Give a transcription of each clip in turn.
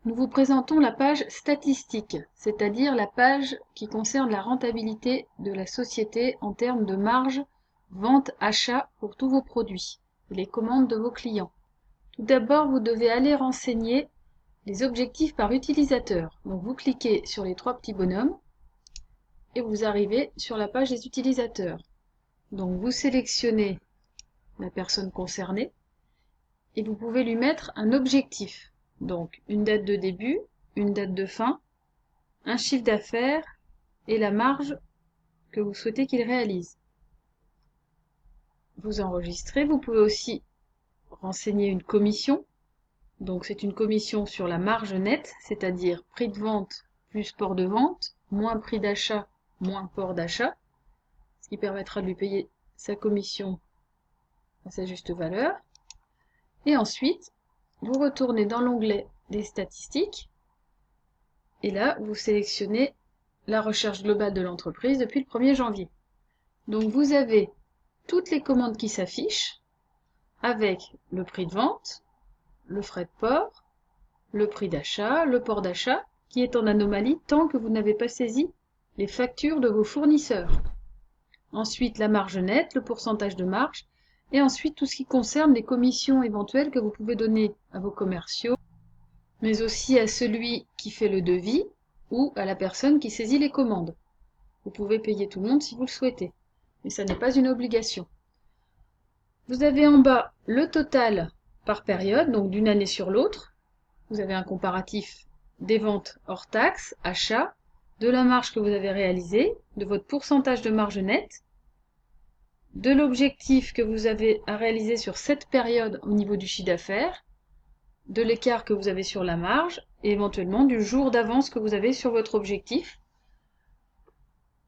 Nous vous présentons la page statistique, c'est-à-dire la page qui concerne la rentabilité de la société en termes de marge, vente, achat pour tous vos produits et les commandes de vos clients. Tout d'abord, vous devez aller renseigner les objectifs par utilisateur. Donc vous cliquez sur les trois petits bonhommes et vous arrivez sur la page des utilisateurs. Donc vous sélectionnez la personne concernée et vous pouvez lui mettre un objectif. Donc une date de début, une date de fin, un chiffre d'affaires et la marge que vous souhaitez qu'il réalise. Vous enregistrez, vous pouvez aussi renseigner une commission. Donc c'est une commission sur la marge nette, c'est-à-dire prix de vente plus port de vente, moins prix d'achat, moins port d'achat, ce qui permettra de lui payer sa commission à sa juste valeur. Et ensuite, vous retournez dans l'onglet des statistiques et là, vous sélectionnez la recherche globale de l'entreprise depuis le 1er janvier. Donc vous avez toutes les commandes qui s'affichent avec le prix de vente, le frais de port, le prix d'achat, le port d'achat, qui est en anomalie tant que vous n'avez pas saisi les factures de vos fournisseurs. Ensuite, la marge nette, le pourcentage de marge, et ensuite tout ce qui concerne les commissions éventuelles que vous pouvez donner à vos commerciaux, mais aussi à celui qui fait le devis ou à la personne qui saisit les commandes. Vous pouvez payer tout le monde si vous le souhaitez, mais ça n'est pas une obligation. Vous avez en bas le total par période, donc d'une année sur l'autre. Vous avez un comparatif des ventes hors taxes, achats, de la marge que vous avez réalisée, de votre pourcentage de marge nette, de l'objectif que vous avez à réaliser sur cette période au niveau du chiffre d'affaires, de l'écart que vous avez sur la marge, et éventuellement du jour d'avance que vous avez sur votre objectif.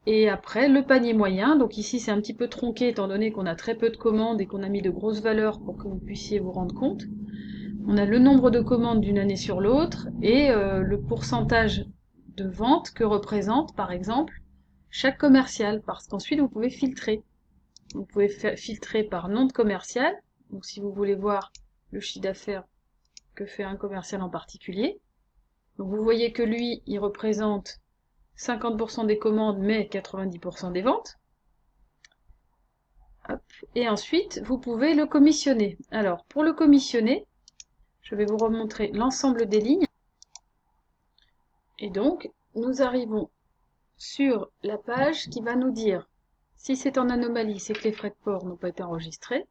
Et après, le panier moyen, donc ici c'est un petit peu tronqué étant donné qu'on a très peu de commandes et qu'on a mis de grosses valeurs pour que vous puissiez vous rendre compte. On a le nombre de commandes d'une année sur l'autre et le pourcentage de vente que représente, par exemple, chaque commercial, parce qu'ensuite vous pouvez filtrer. Vous pouvez filtrer par nom de commercial, donc si vous voulez voir le chiffre d'affaires que fait un commercial en particulier. Donc vous voyez que lui, il représente 50% des commandes, mais 90% des ventes. Hop. Et ensuite, vous pouvez le commissionner. Alors, pour le commissionner, je vais vous remontrer l'ensemble des lignes. Et donc, nous arrivons sur la page qui va nous dire si c'est en anomalie, c'est que les frais de port n'ont pas été enregistrés.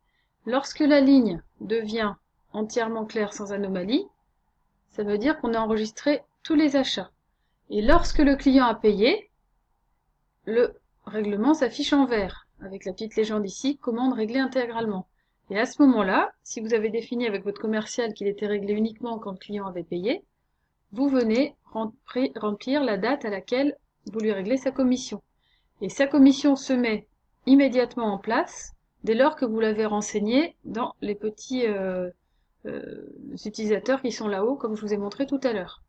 Lorsque la ligne devient entièrement claire sans anomalie, ça veut dire qu'on a enregistré tous les achats. Et lorsque le client a payé, le règlement s'affiche en vert, avec la petite légende ici, commande réglée intégralement. Et à ce moment-là, si vous avez défini avec votre commercial qu'il était réglé uniquement quand le client avait payé, vous venez remplir la date à laquelle vous lui réglez sa commission. Et sa commission se met immédiatement en place dès lors que vous l'avez renseigné dans les petits utilisateurs qui sont là-haut, comme je vous ai montré tout à l'heure.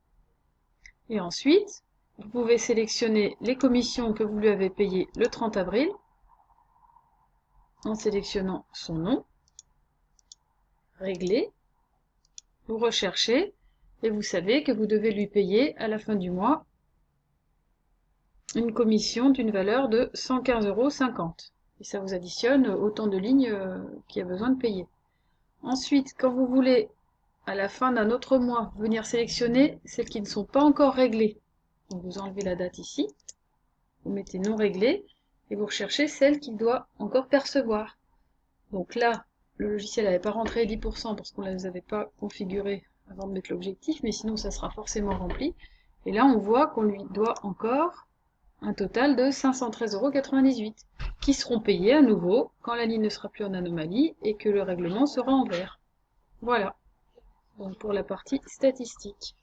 Et ensuite, vous pouvez sélectionner les commissions que vous lui avez payées le 30 avril en sélectionnant son nom, régler, vous recherchez et vous savez que vous devez lui payer à la fin du mois une commission d'une valeur de 115,50 €. Et ça vous additionne autant de lignes qu'il y a besoin de payer. Ensuite, quand vous voulez, à la fin d'un autre mois, venir sélectionner celles qui ne sont pas encore réglées, donc vous enlevez la date ici, vous mettez non réglé, et vous recherchez celle qu'il doit encore percevoir. Donc là, le logiciel n'avait pas rentré 10% parce qu'on ne les avait pas configurées avant de mettre l'objectif, mais sinon ça sera forcément rempli. Et là, on voit qu'on lui doit encore un total de 513,98 € qui seront payés à nouveau quand la ligne ne sera plus en anomalie et que le règlement sera en vert. Voilà, donc pour la partie statistique.